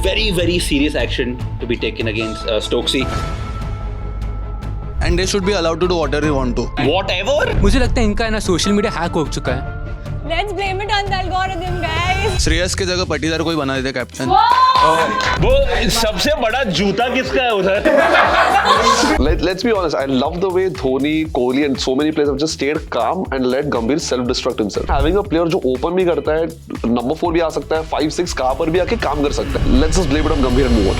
very, very serious action to be taken against Stokesy. And they should be allowed to do whatever they want to. Whatever. मुझे लगता है इनका है ना social media hack हो चुका है. Let's blame it on the algorithm, guys. Shreyas की जगह पटीदार कोई बना देते कैप्टन. वो सबसे बड़ा जूता किसका है उधर? Let's be honest, I love the way Dhoni, Kohli and so many players have just stayed calm and let Gambhir self-destruct himself. Having a player जो open भी करता है, number 4 भी आ सकता है, 5-6 कहाँ पर भी आके काम कर सकता है. Let's just blame it on Gambhir and move on.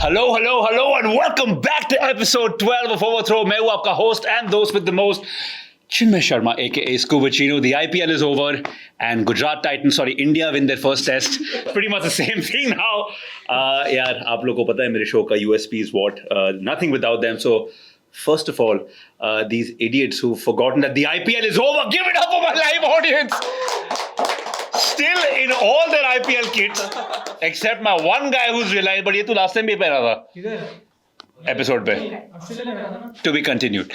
Hello, and welcome back to episode 12 of Overthrow. मैं हूँ आपका host and दोस्त with the most, Chinmay Sharma, aka Scuba Chino. The IPL is over, and Gujarat Titans, India win their first test. Pretty much the same thing now. यार, आप लोगों को पता है मेरे show का USP is what? Nothing without them. So, first of all, these idiots who've forgotten that the IPL is over, give it up for my live audience. Still in all their IPL kits, except my one guy who's realized, but ये तू last time भी पहना था episode पे. To be continued.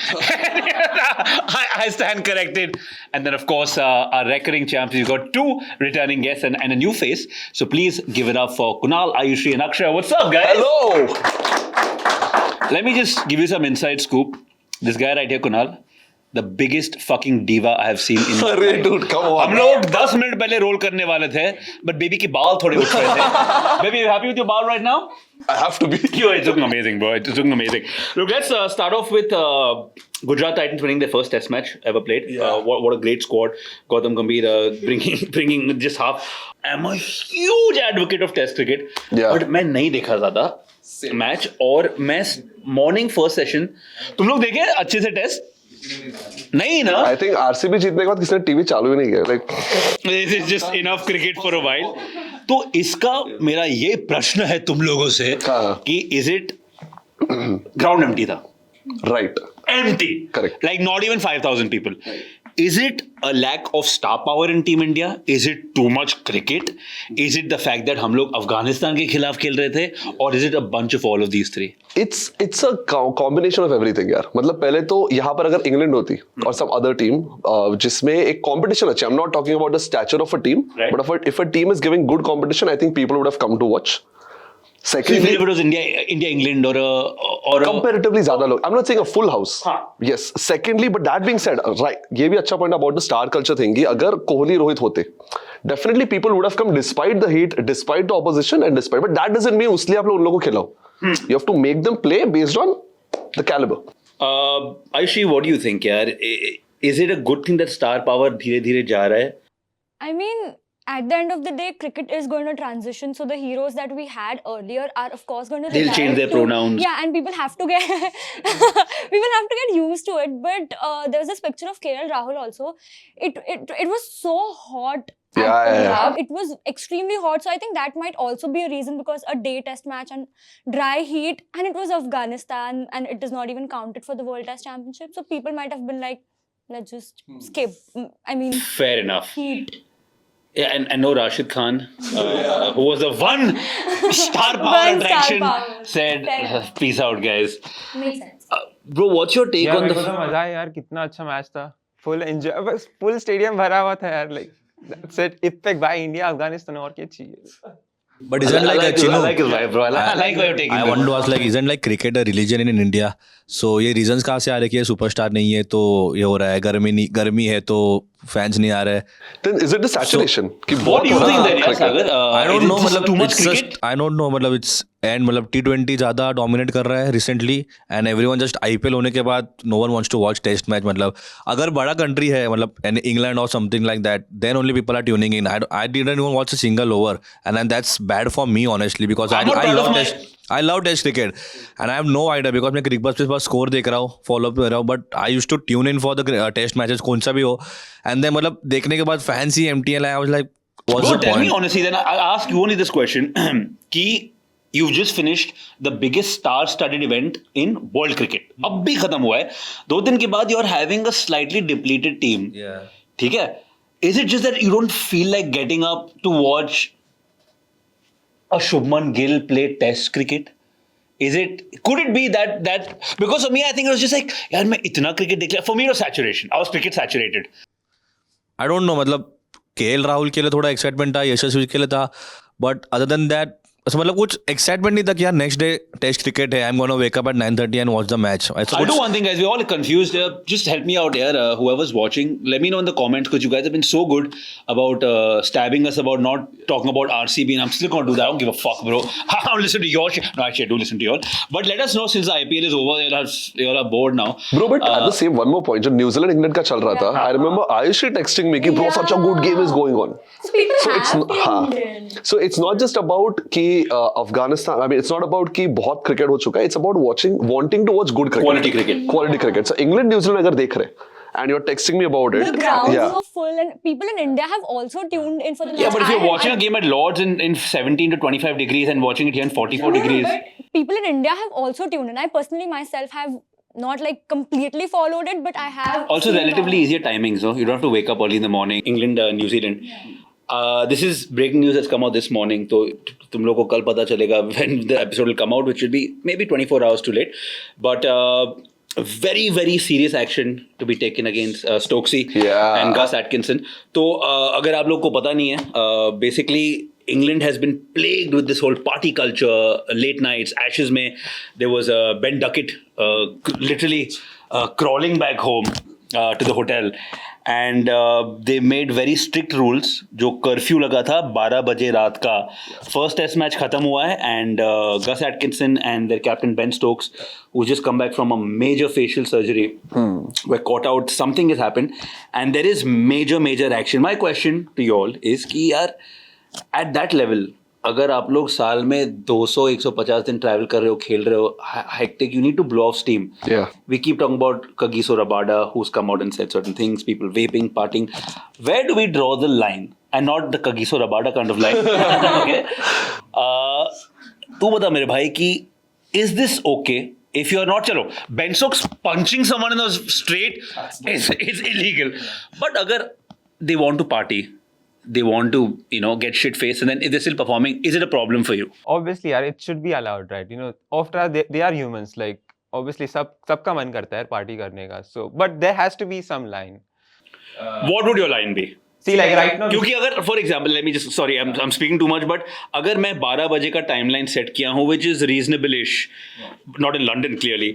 I stand corrected. And then of course our recurring champs, we've got 2 returning guests and a new face. So please give it up for Kunal, Ayushi and Akshay. What's up, guys? Hello. Let me just give you some inside scoop. This guy right here, Kunal, the biggest fucking diva I have seen in my अरे life. dude, come on. हम लोग 10 minute पहले role करने वाले थे, but baby की बाल थोड़े उठ रहे थे. Baby, you happy with your ball right now? I have to be. Yo, it's looking amazing, bro. It's looking amazing. Look, let's start off with Gujarat Titans winning their first Test match ever played. Yeah. What a great squad. Gautam Gambhir bringing just half. I'm a huge advocate of Test cricket, Yeah. but मैं नहीं देखा ज़्यादा match और मैं morning first session. तुम लोग देखे अच्छे से टेस्ट? नहीं ना? I think RCB जीतने के बाद किसी ने टीवी चालू ही नहीं किया. Like, This is just enough cricket for a while. तो इसका मेरा ये प्रश्न है तुम लोगों से हाँ. कि is it ground empty था? right. Empty. Correct. Like not even 5,000 people. Is it a lack of star power in Team India? Is it too much cricket? Is it the fact that हम लोग अफगानिस्तान के खिलाफ खेल रहे थे? Or is it a bunch of all of these three? It's a combination of everything यार. मतलब पहले तो यहाँ पर अगर इंग्लैंड होती और some other team जिसमें एक competition अच्छा. I'm not talking about the stature of a team, Right. but if a team is giving good competition, I think people would have come to watch. So if Secondly, it was India, England or a comparatively ज़्यादा लोग. I'm not saying a full house. हाँ. Yes. Secondly, but that being said, right, ये भी अच्छा point about the star culture thing कि अगर कोहली रोहित होते, definitely people would have come despite the heat, despite the opposition, and despite. But that doesn't mean उसलिए आप लोग उन लोगों को खिलाओ. You have to make them play based on the caliber. Ayushi, what do you think, यार? Is it a good thing that star power धीरे-धीरे जा रहा है? I mean, at the end of the day, cricket is going to transition. So the heroes that we had earlier are, of course, going to They'll retire change their too. pronouns. Yeah, and people have to get used to it. But there was this picture of KL Rahul also. It was so hot. at Yeah. Punjab. It was extremely hot. So I think that might also be a reason, because a day test match and dry heat, and it was Afghanistan, and it is not even counted for the World Test Championship. So people might have been like, let's just skip. I mean, Fair enough. heat. Yeah, and no Rashid Khan, who was the one star power One star attraction, power. said, "Peace out, guys." Makes sense. Bro, what's your take यार on मेरे the? को तो मजा आया यार, कितना अच्छा match था. फुल एंजॉय, बस फुल स्टेडियम भरा हुआ था यार. Like that's it. Effect by India Afghanistan, और क्या चाहिए. But isn't like a I Chino? like his vibe, bro. I like where you're taking I this. want to ask, like, isn't like cricket a religion in India? So ये reasons कहाँ से आ रहे कि ये superstar नहीं है तो ये हो रहा है, गर्मी है तो fans नहीं आ रहे. Then is it the saturation? कि What बहुत do you हो रहा think है then, यार, cricket? Sagar? I don't know, is it मतलब too much it's cricket? just I don't know, मतलब it's and मतलब T20 ज़्यादा dominate कर रहा है recently and everyone just IPL होने के बाद no one wants to watch test match. मतलब अगर बड़ा country है मतलब England or something like that, then only people are tuning in. I didn't even watch a single over, and then that's bad for me honestly, because I'm not I proud of love my- test. I love test cricket and I have no idea because मैं cricket बस बस score देख रहा हूँ, follow up कर रहा हूँ, but I used to tune in for the test matches कौन सा भी हो, and then मतलब देखने के बाद fans ही empty है. I was like, what's Bro, the tell point? me honestly, then I'll ask you only this question: कि you've just finished the biggest star-studded event in world cricket. अब भी खत्म हुआ है. 2 दिन के बाद you're having a slightly depleted team. Yeah. ठीक है? Is it just that you don't feel like getting up to watch a Shubman Gill play test cricket? Could it be that because for me I think it was just like यार मैं इतना cricket देख लिया. For me it was saturation. I was cricket saturated. I don't know मतलब KL Rahul के लिए थोड़ा excitement था, यशस्वी के लिए था, बट अदर देन दैट मतलब कुछ एक्साइटमेंट नहीं था कि यार नेक्स्ट डे टेस्ट क्रिकेट है, I am gonna wake up at 9:30 and watch the match. I'll do one thing, guys. We're all confused here. Just help me out here. Whoever's watching, let me know in the comments because you guys have been so good about stabbing us about not talking about RCB, and I'm still going to do that. I don't give a fuck, bro. I don't listen to your shit. No, actually, I do listen to your. But let us know since the IPL is over. You're bored now. Bro, but at the same one more point, जब New Zealand England का चल रहा था, I remember Ayushi texting me कि bro such a good game is going on. So people So have it's tuned in. So it's not just about कि Afghanistan. I mean, it's not about कि बहुत cricket हो चुका है. It's about wanting to watch good cricket. Quality cricket. Quality cricket. So England, New Zealand अगर देख रहे, and you're texting me about it. The grounds Yeah. were full, and people in India have also tuned in for the match. Yeah, but if you're watching a game at Lords in 17 to 25 degrees and watching it here in 44 degrees. But people in India have also tuned in. I personally myself have not like completely followed it, but I have. Also seen relatively it. easier timings, no? You don't have to wake up early in the morning. England, New Zealand. This is breaking news that's come out this morning. So तुम लोगों को कल पता चलेगा when the episode will come out, which will be maybe 24 hours too late. But very, very serious action to be taken against Stokesy and Gus Atkinson. तो अगर आप लोग को पता नहीं है, basically England has been plagued with this whole party culture, late nights, Ashes में there was Ben Duckett literally crawling back home to the hotel. And they made very strict rules. जो कर्फ्यू लगा था 12 बजे रात का. First test match खत्म हुआ है and Gus Atkinson and their captain Ben Stokes, who's just come back from a major facial surgery, were caught out. Something has happened and there is major action. My question to you all is कि यार at that level अगर आप लोग साल में 200-150 दिन travel कर रहे हो, खेल रहे हो, hectic, you need to blow off steam. Yeah. We keep talking about Kagiso Rabada, who's come out and said certain things, people vaping, partying. Where do we draw the line? And not the Kagiso Rabada kind of line. Okay? तू बता मेरे भाई कि is this okay? If you're not, chalo, Ben Stokes punching someone in the straight is illegal. But agar they want to party, they want to, get shit-faced, and then if they're still performing, is it a problem for you? Obviously, यार, it should be allowed, right? After all, they are humans. Like, obviously, सबका मन करता है party करने का. So, but there has to be some line. What would your line be? See, like right now. क्योंकि अगर, for example, let me just, sorry, I'm speaking too much, but अगर मैं 12 बजे का timeline set किया हूँ, which is reasonable-ish, not in London clearly,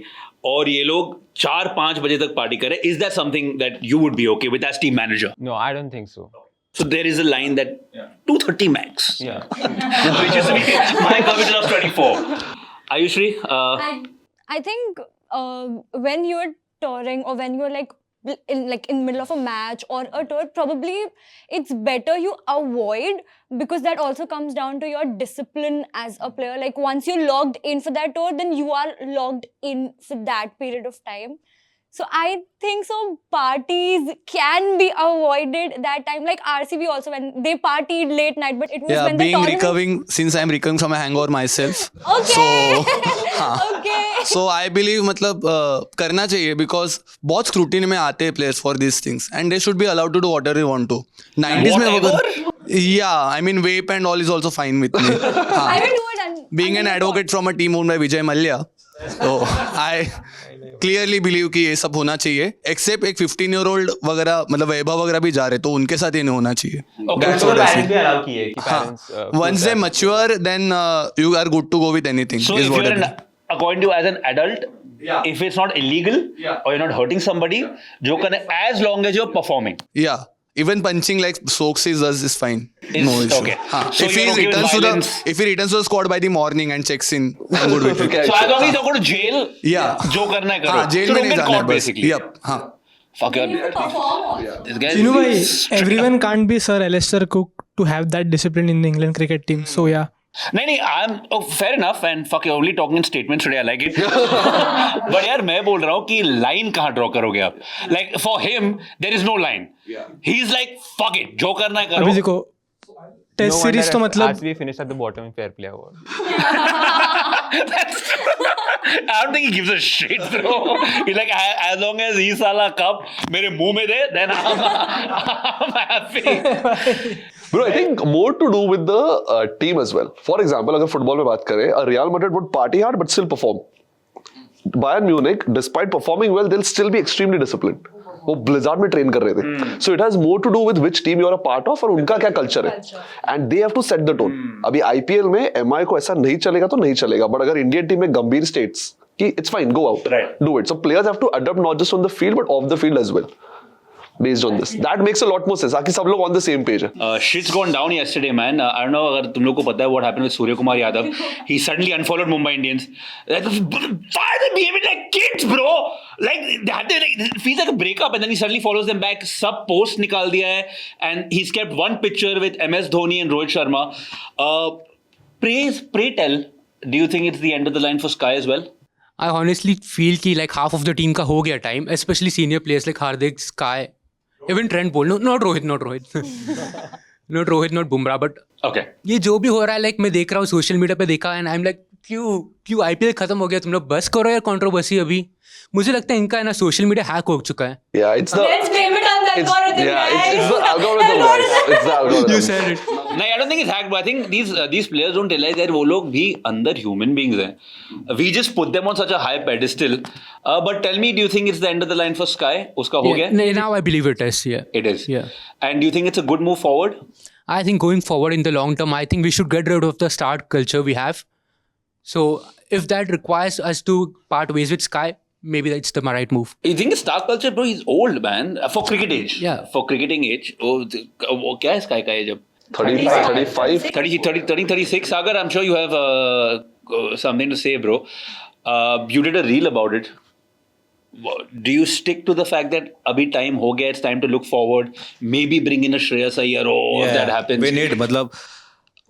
और ये लोग 4-5 बजे तक party करें, is that something that you would be okay with as team manager? No, I don't think so. So there is a line that 2:30 max. Yeah. Which is my commitment of 24. Ayushri, I think when you're touring or when you're like in middle of a match or a tour, probably it's better you avoid, because that also comes down to your discipline as a player. Like once you're logged in for that tour, then you are logged in for that period of time. So I think so parties can be avoided that time. Like RCB also, when they partied late night, but it was Yeah, when the being tournament... recovering, since I'm recovering from a hangover myself. Okay. So, Okay. So I believe मतलब करना चाहिए, because बहुत scrutiny में आते हैं players for these things, and they should be allowed to do whatever they want to. 90s में Whatever? Yeah, I mean vape and all is also fine with me. I will do it. Being an advocate from a team owned by Vijay Mallya, so I clearly believe कि ये सब होना चाहिए. Except एक 15-year-old वगैरह, मतलब वैभव वगैरह भी जा रहे, तो उनके साथ ये नहीं होना चाहिए. That's what I parents feel. भी allow किए कि parents. Once they mature, then you are good to go with anything. so is if what I you're believe. according to you as an adult, if it's not illegal or you're not hurting somebody, जो करना as long as you're performing. Yeah. Even punching like Stokes does is fine. Is- No issue. okay. हाँ. So If you're he okay with returns to violence? the squad by the morning and checks in, I'm good with it. So as long as you don't go to jail, Yeah. जो करना है करो. हाँ, jail so में don't नहीं get जाना है caught बस. basically. Yep. हाँ. Fuck your. You perform also. This guy Chinu bhai, is straight everyone up. can't be Sir Alistair Cook to have that discipline in the England cricket team. So yeah. नहीं I'm fair enough and fuck you're only talking in statements today. I like it. But यार मैं बोल रहा हूँ कि line कहाँ draw करोगे आप? Like for him there is no line. He's like fuck it, जो करना है करो. अभी देखो टेस्ट No सीरीज तो wonder मतलब RCB finished at the bottom in fair play award. That's I don't think he gives a shit, bro. He's like, as long as he साला cup मेरे मुंह में दे, then I'm happy. Bro, I think more to do with the team as well. For example, अगर football में बात करें, a Real Madrid would party hard but still perform. Bayern Munich, despite performing well, they'll still be extremely disciplined. वो Blizzard में train कर रहे थे. So it has more to do with which team you are a part of और उनका क्या culture है. And they have to set the tone. अभी IPL में MI को ऐसा नहीं चलेगा तो नहीं चलेगा. But अगर Indian team में गंभीर states कि it's fine, go out, do it. So players have to adapt not just on the field but off the field as well. Based on this, that makes a lot more sense. ताकि सब लोग on the same page है. Shit's gone down yesterday, man. I don't know अगर तुम लोग को पता है what happened with Surya Kumar Yadav. He suddenly unfollowed Mumbai Indians. Like, why are they behaving like kids, bro? Like, it feels like a breakup, and then he suddenly follows them back. Sub post निकाल दिया है, and he's kept one picture with MS Dhoni and Rohit Sharma. Pray tell, do you think it's the end of the line for Sky as well? I honestly feel कि like half of the team का हो गया time, especially senior players like Hardik, Sky, even Trent Bolt. No, not Rohit. not Rohit, not Bumrah, but Okay. ये जो भी हो रहा है, like मैं देख रहा हूँ सोशल मीडिया पे देखा, एंड आई एम लाइक क्यों IPL खत्म हो गया, तुम लोग बस करो यार कंट्रोवर्सी अभी. मुझे लगता है इनका है ना सोशल मीडिया हैक हो चुका है. Yeah, it's the. Let's blame it on the algorithm, It's the guys. algorithm, guys. It's the algorithm. You said it. No, I don't think it's hacked, but I think these players don't realize that वो लोग भी अंदर human beings हैं. We just put them on such a high pedestal. But tell me, do you think it's the end of the line for Sky? उसका हो गया? Now I believe it is. Yeah. It is. Yeah. And do you think it's a good move forward? I think going forward in the long term, I think we should get rid of the star culture we have. So if that requires us to part ways with Sky, maybe that's the right move. You think it's star culture, bro? He's old, man. For cricket age. Yeah. For cricketing age. वो क्या है Sky का age अब? 35. 30, 36. Sagar, I'm sure you have something to say, bro. You did a reel about it. Do you stick to the fact that abhi time ho gaya, it's time to look forward, maybe bring in a Shreyas Iyer, if that happens? We need मतलब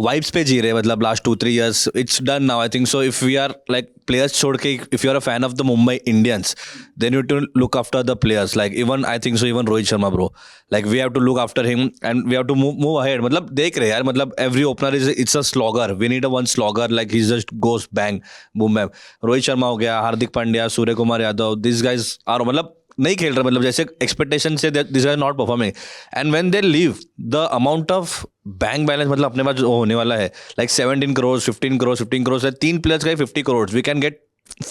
vibes पे जी रहे, मतलब last 2-3 years it's done now. I think so. If we are like players छोड़ के, if you are a fan of the Mumbai Indians, then you have to look after the players. Like even I think so, even Rohit Sharma, bro. Like we have to look after him and we have to move ahead. मतलब देख रहे यार, मतलब every opener it's a slogger. We need a one slogger, like he just goes bang, boom bam. Rohit Sharma हो गया, Hardik Pandya, Surya Kumar Yadav. These guys are मतलब नहीं खेल रहे, मतलब जैसे एक्सपेक्टेशन से this are not performing. And when they leave the amount of bank balance, मतलब अपने पास जो होने वाला है लाइक 17 करोड़ 15 करोड़ है, 3 प्लेयर्स का 50 crore. We can get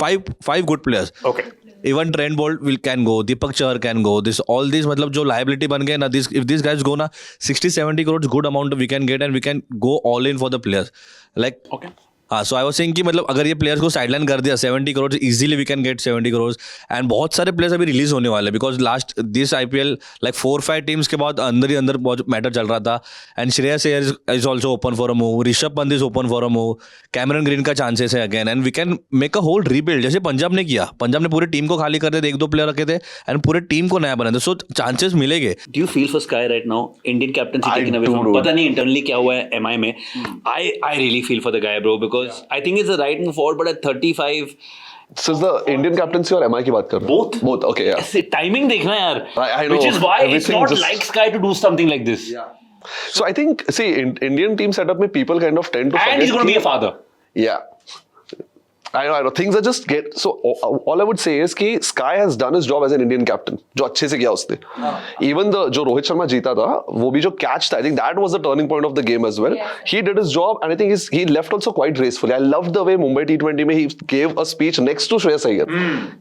5 good players. Okay. Even Trent Bolt can go, Deepak Chahar can go. All these मतलब जो liability बन गए ना, if these guys go ना 60-70 crores good amount we can get, and we can go all in for the players. Like Okay. हाँ, सो I was saying कि मतलब अगर ये प्लेयर्स को साइडलाइन कर दिया 70 crore, easily we can get 70 crore. And बहुत सारे प्लेयर्स अभी रिलीज होने वाले, because last this IPL like 4-5 teams के बाद अंदर ही अंदर बहुत मैटर चल रहा था. And Shreyas Iyer is also open for a move, Rishabh Pant is open for a move, Cameron Green का चांसेस है again, and we can make a whole rebuild जैसे पंजाब ने किया. पंजाब ने पूरी टीम को खाली कर दिया, 1-2 प्लेयर रखे थे एंड पूरे टीम को नया बना था. सो चांसेस मिलेंगे. Do you feel for Sky right now? Indian captaincy I taken away do, from. bro. पता नहीं internally क्या हुआ है MI में. I really feel for the guy, bro, because I think it's the right move forward, but at 35. So is the Indian captaincy or MI की बात कर रहे हो? Both. Okay, yeah. ऐसे timing देखना यार. I know. Which is why it's Everything not just- like Sky to do something like this. So I think, see, Indian team setup में people kind of tend to forget And he's going to be कि- a father. Yeah. I know. Things are just so all I would say is कि Sky has done his job as an Indian captain, जो अच्छे से किया उसने. Even जो रोहित शर्मा जीता था, वो भी जो catch था, I think that was the turning point of the game as well. He did his job, and I think he left also quite gracefully. I loved the way Mumbai T20 में he gave a speech next to Shreyas Iyer.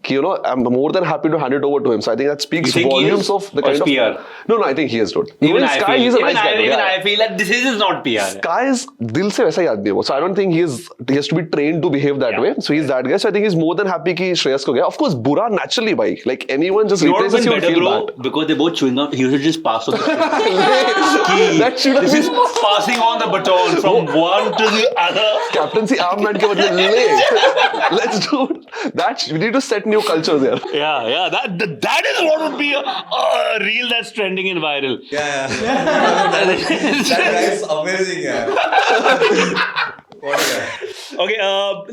कि I'm more than happy to hand it over to him. So I think that speaks You think he volumes is? of the Or kind of. PR? No, I think he is good. Even I Sky, feel, he's a even nice guy. even Yeah. I feel that this is not PR. Sky is दिल से वैसा ही आदमी है वो. So I don't think he has to be trained to behave that way. So he's that guy. So I think he's more than happy कि श्रेयस को गया. Of course, बुरा naturally भाई. Like anyone just You know what replaces you would will better, feel bro? bad. Because they're both chewing up. He should just pass on the That should have This is been passing on the baton from one to the other. captaincy armband के बदले ले. Let's do that. We need to set new cultures here. Yeah. That is what would be a reel that's trending in viral. Okay,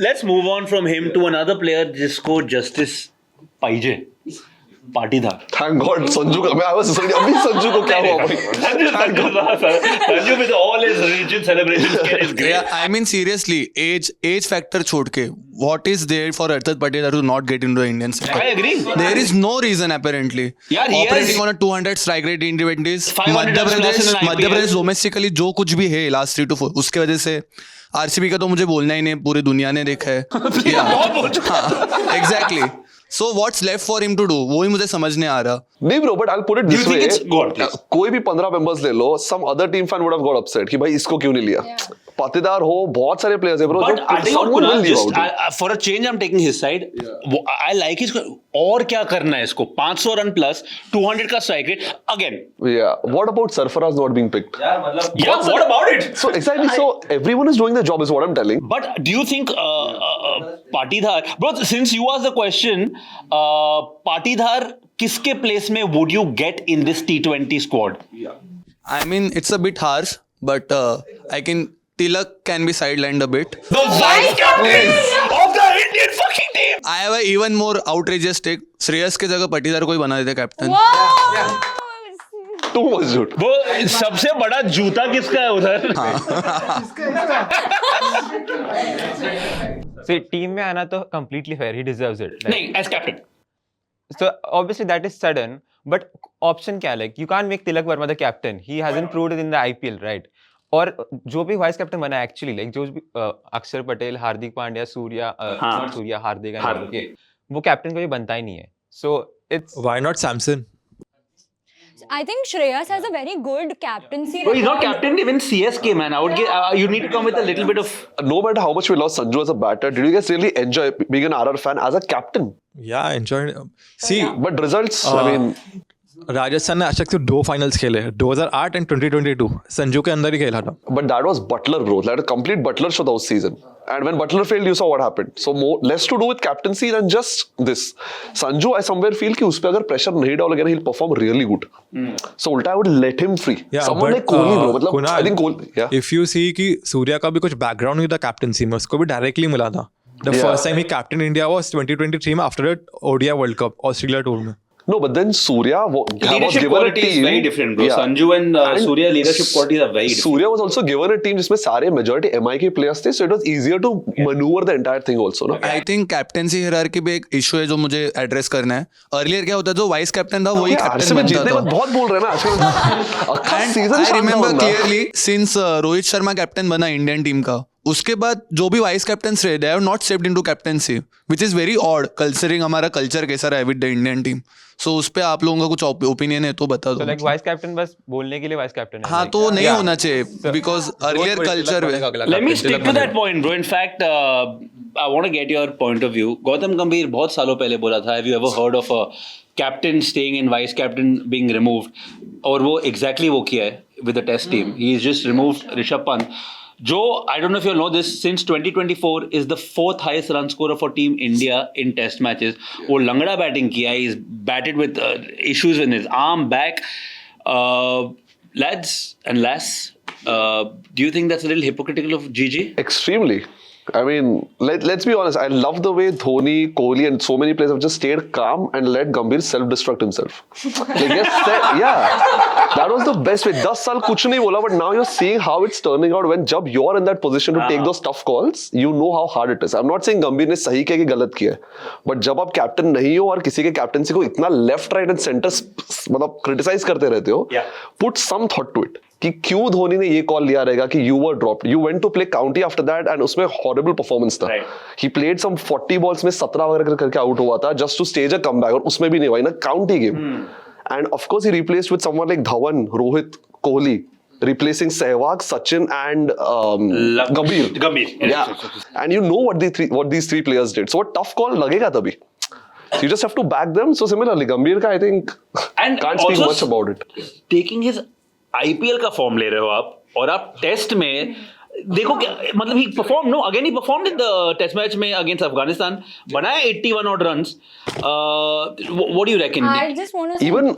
let's move on from him to another player जिसको justice पाइजे. Patidar. Thank God, Sanju का. I was अभी संजू को क्या हुआ भाई? Sanju with all his religion celebrations is great. Yeah, I mean seriously, age factor छोड़ के, what is there for Arthur Patel to not get into the Indian sector? I agree. There is no reason apparently. यार, he Operating has- on a 200 strike rate in T20s. 500 plus in an Madhya IPL. Pradesh domestically जो कुछ भी है last 3 to 4 उसके वजह से RCB का तो मुझे बोलना ही नहीं, पूरी दुनिया ने देखा है. Exactly. So what's left for him to do, वो ही मुझे समझ नहीं आ रहा. नहीं bro, but I'll put it Do you this think way. it's- go on, please. कोई भी 15 members ले लो, some other team fan would have got upset कि भाई इसको क्यों नहीं लिया. पाटीदार हो, बहुत सारे players है bro. But I think someone will leave just out. for a change, I'm taking his side. I like his. और क्या करना है इसको? 500 run plus 200 का strike rate again. Yeah. What about Sarfaraz not being picked? Yeah, what about it? So exactly. So everyone is doing their job, is what I'm telling. But do you think Patidhar, bro? Since you asked the question, Patidhar, किसके place में would you get in this T20 squad? I mean it's a bit harsh, but I can Tilak can be sidelined a bit. The vice captain of the Indian fucking team. I have a even more outrageous take. Shreyas के जगह पटीदार को ही बना देते captain. Too much dude. वो सबसे बड़ा जूता किसका है उधर? See, team में आना तो completely fair. He deserves it. Like, नहीं, as captain. so obviously that is sudden, but option क्या है? Like you can't make Tilak Verma the captain. He hasn't proved it in the IPL, right? और जो भी vice captain बना actually like जो भी अक्षर पटेल, हार्दिक पांड्या, सूर्या, not सूर्या, हार्दिक, वो कैप्टन कोई बनता ही नहीं है. So it's Why not Samson? I think Shreyas has a very good captaincy. Bro, he's not record. captain even CSK, man. I would get. You need to come with a little bit of. No matter how much we lost Sanju as a batter, did you guys really enjoy being an RR fan as a captain? Yeah, I enjoyed it. See, But results, I mean, Rajasthan ने आज तक सिर्फ 2 finals खेले हैं, 2008 and 2022. Sanju के अंदर ही खेला था. but that was Butler, bro. That was a complete Butler show those season. And when Butler failed, you saw what happened. So more, less to do with captaincy than just this. Sanju, I somewhere feel कि उस पे अगर pressure नहीं डालोगे ना, he'll perform really good. So उल्टा I would let him free. Yeah, Someone but, like Kohli, bro. मतलब Kunal, I think Kohli, yeah. If you see कि सूर्या का भी कुछ बैकग्राउंड नहीं था कैप्टनसी में, उसको भी डायरेक्टली मिला था. The Yeah. first time he captained India was 2023 में after the ODI World Cup Australia tour में. No, but then Surya was Leadership given a quality is team. very different, bro. Yeah. Sanju and Surya leadership qualities are very different. Surya was also given a team जिसमें सारे majority MI के players थे, so it was easier to maneuver the entire thing also, no? I think captaincy hierarchy भी एक issue है जो मुझे address करना है. अर्लियर क्या होता है, जो वाइस कैप्टन था वही Yeah, कैप्टन RCB बनता जीतने के बाद था. बहुत बोल रहे हैं ना आजकल. अक्खा season आई शानदार रिमेम्बर बंदा. Clearly since Rohit Sharma captain बना इंडियन टीम का, उसके बाद जो भी वाइस कैप्टन रहे they have not stepped into captaincy, which is very odd considering हमारा कल्चर कैसा रहा है विद द इंडियन टीम. सो उस पे आप लोगों का कुछ ओपिनियन है तो बता so दो. like वाइस कैप्टन बस बोलने के लिए वाइस कैप्टन है. हाँ Like, तो नहीं yeah. होना चाहिए because earlier culture. Let me stick to that point, bro. In fact, I want to get your point of view. Gautam Gambhir बहुत सालों पहले बोला था, have you ever heard of a captain staying in vice captain being removed? और वो exactly वो किया है with the test team. He's just removed Rishabh Pant. जो I don't know if you know this, since 2024 is the 4th highest run scorer for Team India in test matches. वो लंगड़ा batting किया है. He's batted with issues in his arm, back. Lads and lass, do you think that's a little hypocritical of GG? Extremely. I mean, let's be honest. I love the way Dhoni, Kohli, and so many players have just stayed calm and let Gambhir self-destruct himself. Like, yeah, that was the best way. 10 साल कुछ नहीं बोला, but now you're seeing how it's turning out. When जब you're in that position to take those tough calls, you know how hard it is. I'm not saying Gambhir ने सही किया कि गलत किया है, but जब आप कैप्टन नहीं हो और किसी के कैप्टनसी को इतना लेफ्ट, राइट एंड सेंटर मतलब क्रिटिसाइज करते रहते हो, put some thought to it. कि क्यों धोनी ने ये कॉल लिया रहेगा कि you were dropped, you went to play county after that and उसमें हॉरिबल परफॉर्मेंस था. ही प्लेड सम 40 बॉल्स में 17 वगैरह करके आउट हुआ था just to stage a comeback, और उसमें भी नहीं हुआ in a county game. And of course ही replaced with someone like Dhawan, Rohit, Kohli, replacing Sehwag, Sachin and Gambhir. Yeah, and you know what these three players did. So a tough call लगेगा तभी. So you just have to back them. So similarly, Gambhir का I think And can't speak also much about it. Taking his IPL का form ले रहे हो आप, और आप टेस्ट में देखो क्या मतलब, he perform no again, he performed in the test match में अगेंस्ट अफगानिस्तान, बनाया 81 odd runs. What do you reckon? I just want to say Even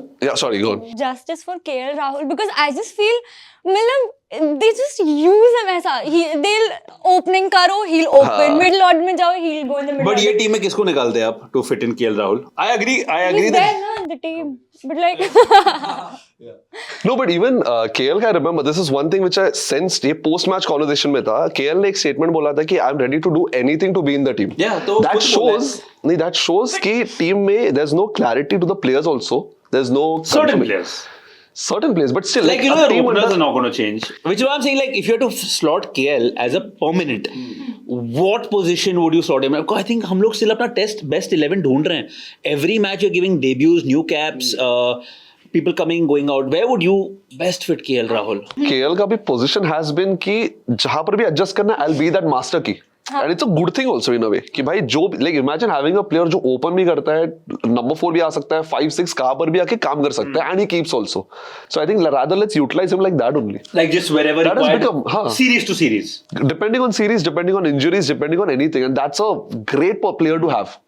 sorry, go on. justice for KL Rahul, because I just feel मतलब they just use him ऐसा. They'll opening करो, he'll open, middle order में जाओ, he'll go in the middle. But ये order. Team में किसको निकालते हैं आप to fit in KL Rahul? I agree He's that there, na? the team. But like, No, but even KL I remember this is one thing which I sensed ये post match conversation में था. KL ने एक statement बोला था कि I'm ready to do anything to be in the team. Yeah, तो that खुद बोला है. shows नहीं that shows कि team में there's no clarity to the players also. There's no Certain players. Certain players, but still Like, you know, a the team openers under- are not going to change. Which is why I'm saying, like, if you have to slot KL as a permanent, what position would you slot him? I think हम लोग still अपना test best 11 ढूंढ रहे हैं. Every match you're giving debuts, new caps, people coming, going out. Where would you best fit KL, Rahul? KL का भी position has been कि जहाँ पर भी adjust करना I'll be that master key. And it's a good thing also in a way कि भाई जो like imagine having a player जो open भी करता है, number 4 भी आ सकता है, 5-6 कहाँ पर भी आके काम कर सकता है, and he keeps also. So I think rather let's utilize him like that only. Like just wherever That has required, become, हाँ. series to series. Depending on series, depending on injuries, depending on anything, and that's a great player to have.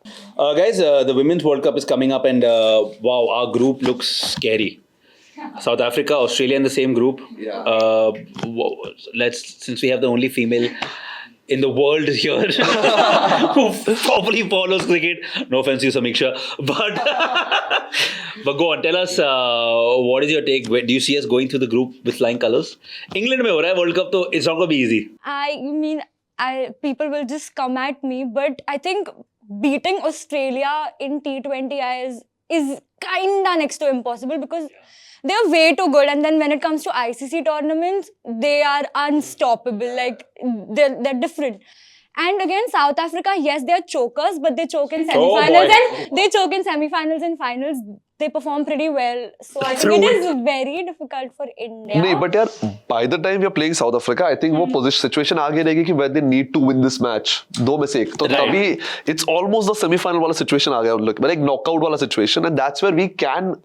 Guys, the Women's World Cup is coming up, and wow, our group looks scary. South Africa, Australia in the same group. Since we have the only female in the world here who probably follows cricket. No offense to you, Samiksha, but go on. Tell us what is your take? Do you see us going through the group with flying colours? England में हो रहा है World Cup, तो it's not going to be easy. I mean, people will just come at me, but I think beating Australia in T20I is kinda next to impossible because they're way too good. And then when it comes to ICC tournaments, they are unstoppable. Like they're different. And again, South Africa, yes, they're chokers, but they choke in semi-finals and they choke in semi-finals and finals. They perform pretty well. So I think it is very difficult for India. नहीं, but यार, by the time we are playing South Africa, I think वो position situation आगे रहेगी कि where they need to win this match. दो में से एक. तो तभी it's almost the semi-final वाला situation आ गया उन लोग. मतलब एक knockout वाला situation, and that's where we can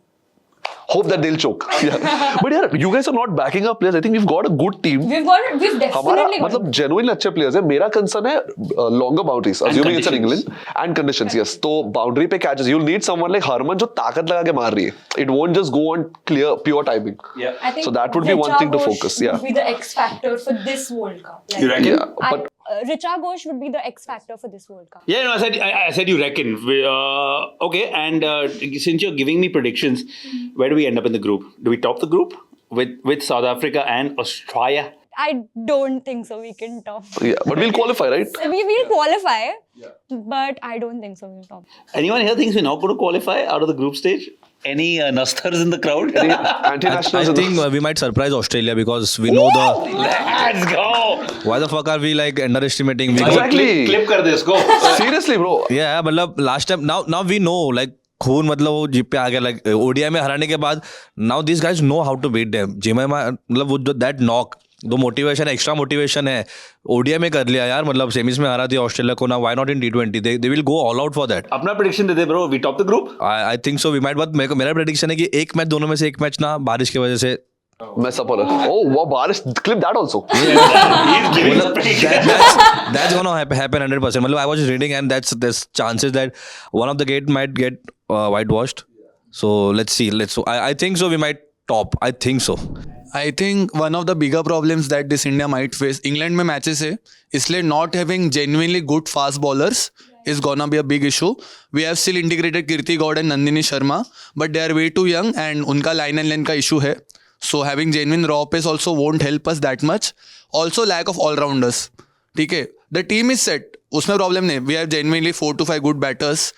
hope that they'll choke. Yeah. But yeah, you guys are not backing up players. I think we've got a good team. We've हमारा definitely got मतलब genuinely अच्छे players हैं. मेरा concern है longer boundaries, assuming it's in England and conditions. Yes, तो boundary पे catches. You'll need someone like Harman जो ताकत लगा के मार रही है. It won't just go on pure timing. Yeah. I think So that would be one thing to Richa focus. Ghosh Yeah. would be the X factor for this World Cup. Like, You reckon? Yeah, but Richa Ghosh would be the X factor for this World Cup. Yeah, no, I said you reckon. Okay, and since you're giving me predictions, where do we end up in the group? Do we top the group with South Africa and Australia? I don't think so. We can top. yeah, but we'll qualify, right? We will qualify, but I don't think so. We'll top. Anyone here thinks we're not going to qualify out of the group stage? Any Nastars in the crowd? Any I anti-nationals? think we might surprise Australia because we know the. Let's go! Why the fuck are we like underestimating? We got, Exactly. Clip kar this, go. Seriously, bro. yeah, मतलब last time now we know like खून मतलब वो jeep पे आ गया like ODI में हराने के बाद now these guys know how to beat them. जिम्मा मतलब वो जो that knock दो मोटिवेशन एक्स्ट्रा मोटिवेशन है ओडीआई में कर लिया यार मतलब सेमीज में हारा थी ऑस्ट्रेलिया को ना why not in T20 they will go all out for that अपना प्रेडिक्शन दे दे bro we top the group I think so we might but मेरा प्रेडिक्शन है कि एक मैच दोनों में से एक मैच ना बारिश की वजह से Mess up on it. Oh, wow, Baris, clip that also. that's gonna happen 100%. मतलब I was just reading and there's chances that one of the gate might get whitewashed. So let's see. I think so. We might top. I think so. I think one of the bigger problems that this India might face, England में matches है, इसलिए not having genuinely good fast bowlers is gonna be a big issue. We have still integrated Kirti Gaud and Nandini Sharma, but they are way too young and उनका line and length का issue है. So having genuine raw pace also won't help us that much. Also lack of all-rounders. ठीक है, the team is set. उसमें problem नहीं. We have genuinely 4 to 5 good batters.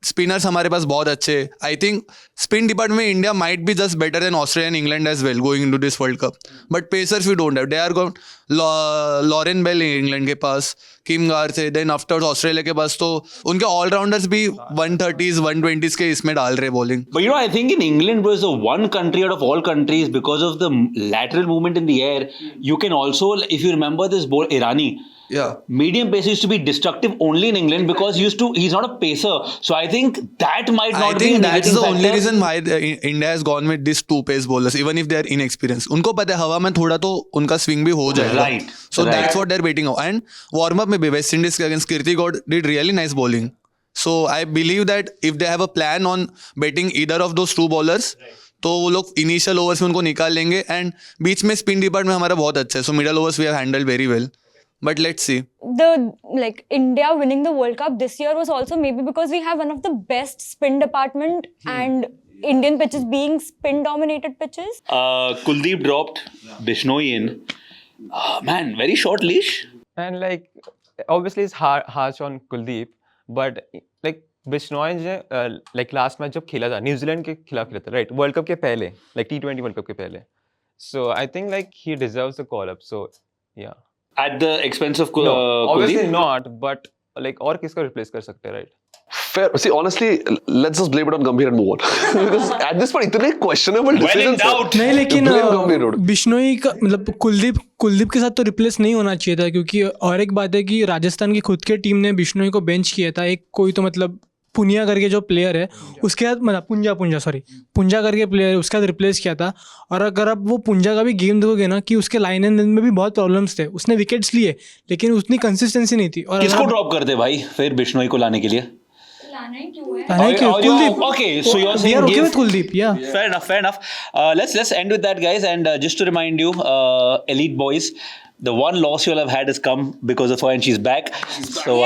Spinners हमारे पास बहुत अच्छे. आई थिंक स्पिन डिपार्टमेंट में India might be just better than Australia and England as well going into this world cup. But pacers we don't have. They are gone Lauren Bell England के पास, किम गार थे, then afters Australia के पास. तो उनके allrounders भी 130s 120s के इसमें डाल रहे bowling. But you know, I think in England was the one country out of all countries because of the lateral movement in the air. You can also, if you remember this bowler Irani. Yeah. Medium pace used to be destructive only in England because he's not a pacer. So I think that might not I be a think that's negative the only factor. reason why India has gone with these 2 pace bowlers, even if they are inexperienced. उनको पता है हवा में थोड़ा तो उनका swing भी हो जाएगा. Right. So Right. that's what they're waiting on. And warm up में भी West Indies against Kirti Gaud did really nice bowling. So I believe that if they have a plan on betting either of those 2 bowlers, तो वो लोग initial overs में उनको निकाल लेंगे. And बीच में स्पिन डिपार्टमेंट हमारा बहुत अच्छा है. So middle overs we have handled very well. But let's see. India winning the World Cup this year was also maybe because we have one of the best spin department and Indian pitches being spin-dominated pitches. Kuldeep dropped Bishnoi in. Man, very short leash. And like, obviously it's harsh on Kuldeep, but like Bishnoi ने like last match जब खेला था New Zealand के खिलाफ खेला था, right? World Cup के पहले, like T20 World Cup के पहले. So I think like he deserves the call up. So yeah. At the expense of No, obviously Kuldeep? not, but like और किसको replace कर सकते हैं, right? Fair. See, honestly, let's just blame it on Gambhir and move on. Because at this point, इतने questionable When in decisions हैं. doubt. नहीं लेकिन Blame Gambhir Road. Bishnoi का मतलब कुलदीप के साथ तो रिप्लेस नहीं होना चाहिए था, क्योंकि और एक बात है कि राजस्थान की खुद के टीम ने बिश्नोई को बेंच किया था। एक कोई तो मतलब पुनिया करके जो प्लेयर है उसके साथ मतलब पुंजा करके प्लेयर है उसके साथ रिप्लेस किया था। और अगर अब वो पुंजा का भी गेम देखोगे ना कि उसके लाइन एंड में भी बहुत प्रॉब्लम्स थे, उसने विकेट्स लिए लेकिन उतनी कंसिस्टेंसी नहीं थी। और किसको ड्रॉप कर दे भाई फिर बिश्नोई को लाने के लिए? Kuldeep, Okay, so you're we saying are okay give- with Kuldeep, yeah. Fair enough. Let's end with that, guys. And just to remind you, Elite Boys, the one loss you'll have had has come because of her, and she's back. So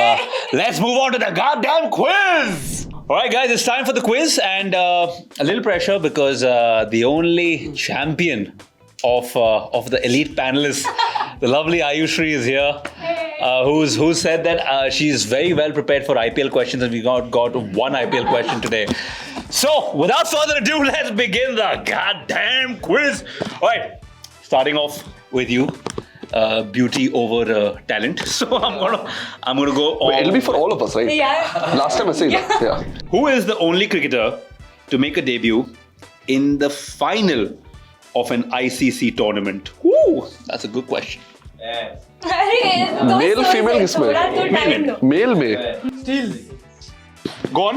let's move on to the goddamn quiz. All right, guys, it's time for the quiz, and a little pressure because the only champion of the elite panelists, the lovely Ayushri, is here. Who said that she's very well prepared for IPL questions, and we got one IPL question today. So, without further ado, let's begin the goddamn quiz. All right, starting off with you, beauty over talent. So I'm gonna go on. Wait, it'll be for all of us, right? Yeah. Last time I said that. Yeah. Who is the only cricketer to make a debut in the final of an ICC tournament? Ooh, that's a good question. Male, female किसमें? Male में. Go on.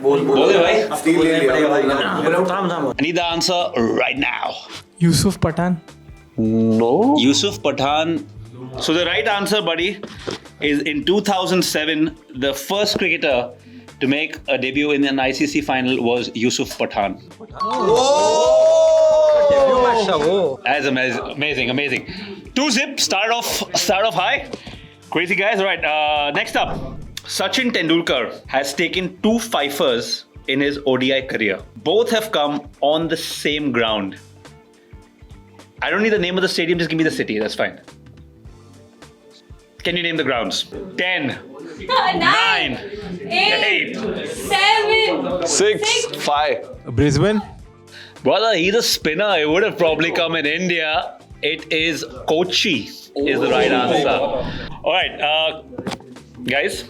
बोल दे भाई. I need the answer right now. Yusuf Pathan. No. Yusuf Pathan. So the right answer, buddy, is in 2007, the first cricketer to make a debut in an ICC final was Yusuf Pathan. That's amazing. 2-zip, start off high. Crazy guys. All right, next up. Sachin Tendulkar has taken 2 fifers in his ODI career. Both have come on the same ground. I don't need the name of the stadium, just give me the city, that's fine. Can you name the grounds? 10, 9, 8. 7, 6, 5. Brisbane. Brother, he's a spinner. It would have probably come in India. It is Kochi, is the right answer. Alright, guys.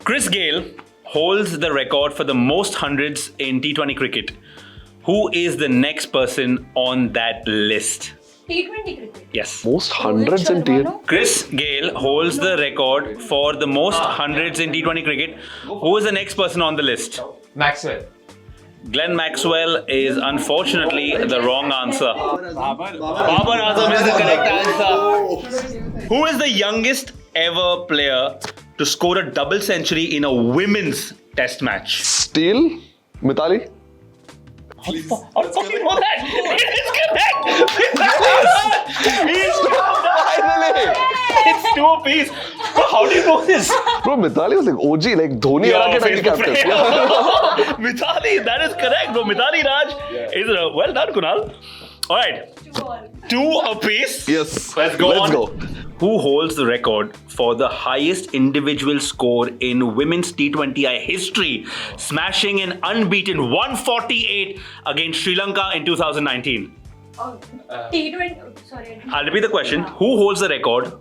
Chris Gayle holds the record for the most hundreds in T20 cricket. Who is the next person on that list? T20 cricket. Yes. Most hundreds in tier. Chris Gayle holds the record for the most hundreds in T20 cricket. Who is the next person on the list? Maxwell. Glenn Maxwell is unfortunately the wrong answer. Babar Azam is the correct answer. Who is the youngest ever player to score a double century in a women's test match? Steel. Mithali. How do you fucking know that? It is correct! Finally! It's 2 apiece. Bro, how do you know this? Bro, Mithali was like OG, like Dhoni era ke time ki Facebook captain. friend. Mithali, that is correct, bro. Mithali Raj is well done, Kunal. All right, 2 apiece. Yes. Let's go. Who holds the record for the highest individual score in women's T20I history, smashing an unbeaten 148 against Sri Lanka in 2019? T20. Sorry. I'll repeat the question. Who holds the record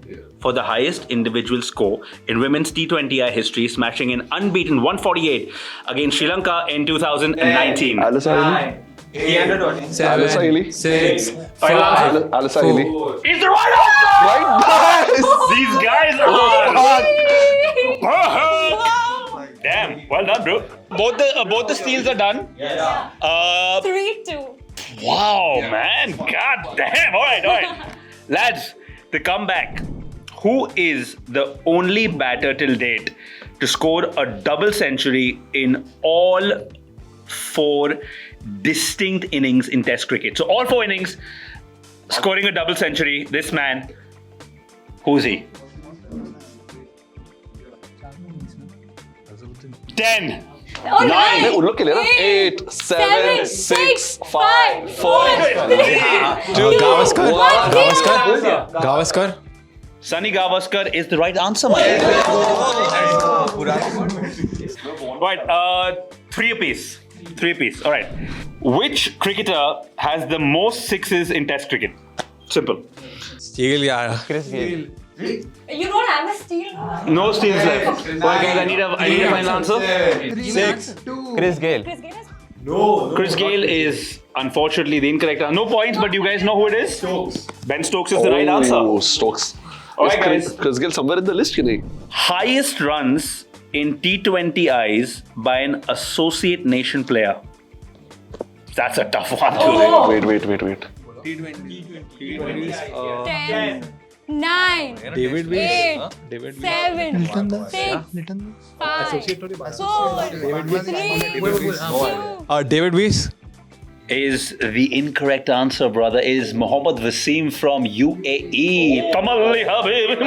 for the highest individual score in women's T20I history, smashing an unbeaten 148 against Sri Lanka in 2019? Alisa Haley. 320. Alisa Haley. 6, Final 5, answer. Alisa Haley. Is the right answer! Right? Nice! These guys are perfect. Damn, well done, bro. Both the steals are done. Yeah. 3-2. Wow, man. God damn. All right. Lads, the comeback. Who is the only batter till date to score a double century in all 4 distinct innings in Test cricket? So all 4 innings, scoring a double century. This man, who's he? 10. Oh, Nine. नहीं, उन लोग के लिए ना 8 7 6 5 4 Gavaskar. Gavaskar. Gavaskar. Sunny Gavaskar is the right answer, my friend. Right, 3 apiece. 3 apiece. All right. Which cricketer has the most sixes in Test cricket? Simple. Steal यार. Chris Gayle. You don't have a steal. No steals left. All right, guys, I need a final answer. 6. Chris Gayle. Chris Gayle is Chris Gayle is unfortunately the incorrect answer. No points, but you guys know who it is? Ben Stokes is the right answer. Oh, Stokes. All right, guys. Chris Gayle somewhere in the list ki nahi? Highest runs in T20Is by an associate nation player. That's a tough one too. Wait. 10, 9, David 8, 7, 6, 5, 4, 3, 2. David Weiss. Is the incorrect answer, brother. It is Mohammad Wasim from UAE. Kamal Habib.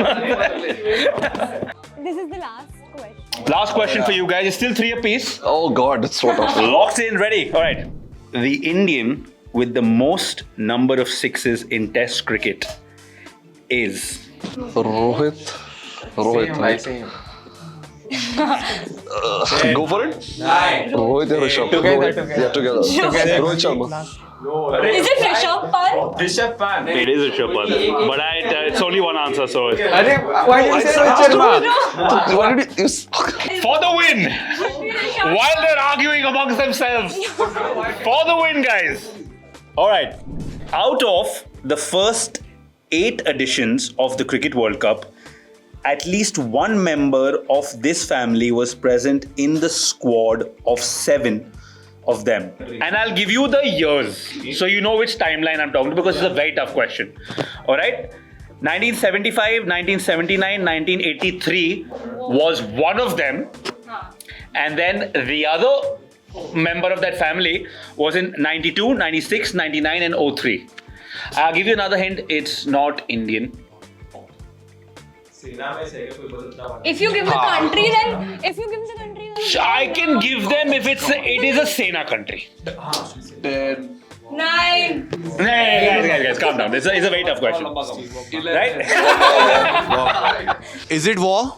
This is the last question. Last question for you guys. It's still 3 apiece. Oh God, that's so tough. Locked in, ready. All right. The Indian with the most number of sixes in Test cricket is Rohit. Right? Go for it. Rohit or Rishabh? Together. Yeah, together. Rohit Sharma. Is it Rishabh Pant? it is Rishabh Pant, but it's only one answer, so Why did you say Rohit Sharma? Why did you? for the win. While they're arguing amongst themselves, for the win, guys. All right. Out of the first 8 editions of the Cricket World Cup, at least one member of this family was present in the squad of 7 of them. And I'll give you the years so you know which timeline I'm talking about, because it's a very tough question. All right? 1975, 1979, 1983 was one of them. And then the other member of that family was in 92, 96, 99 and 03. I'll give you another hint. It's not Indian. If you give the country, then I can give them if it is a Sena country. 9. Guys, calm down. It's a very tough question. Right? Is it war?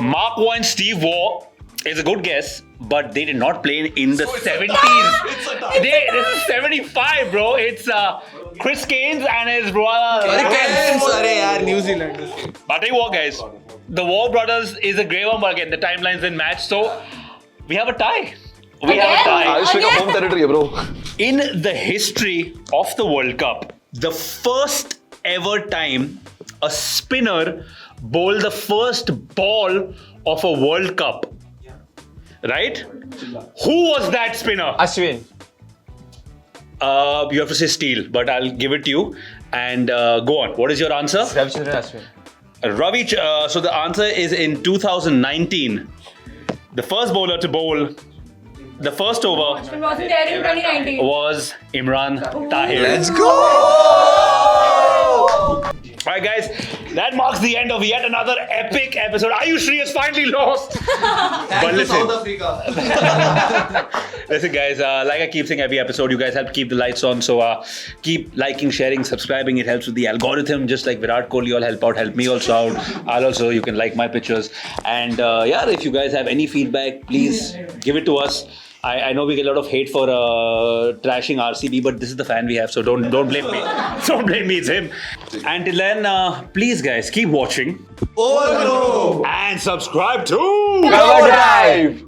Mark Waugh and Steve Waugh is a good guess, but they did not play in the 70s. This is 75, bro. It's Chris Gaines and his brother. New Zealand. But I'll tell you what, guys. The Waugh brothers is a great one, but again, the timelines didn't match. So, we have a tie. Ayush ka home territory hai, bro. In the history of the World Cup, the first ever time a spinner bowled the first ball of a World Cup. Right? Who was that spinner? Ashwin. You have to say Steele, but I'll give it to you. And go on. What is your answer? Ravichandran Ashwin. So the answer is in 2019. The first bowler to bowl the first over It wasn't there in 2019. was Imran Tahir. Let's go! Alright guys, that marks the end of yet another epic episode. Ayushri has finally lost. But listen, listen guys, like I keep saying every episode, you guys help keep the lights on. So keep liking, sharing, subscribing. It helps with the algorithm. Just like Virat Kohli, all help out. Help me also out. You can like my pictures. And yeah, if you guys have any feedback, please give it to us. I know we get a lot of hate for trashing RCB, but this is the fan we have, so don't blame me. Don't blame me, it's him. Until then, please guys, keep watching. And subscribe to Cover Drive.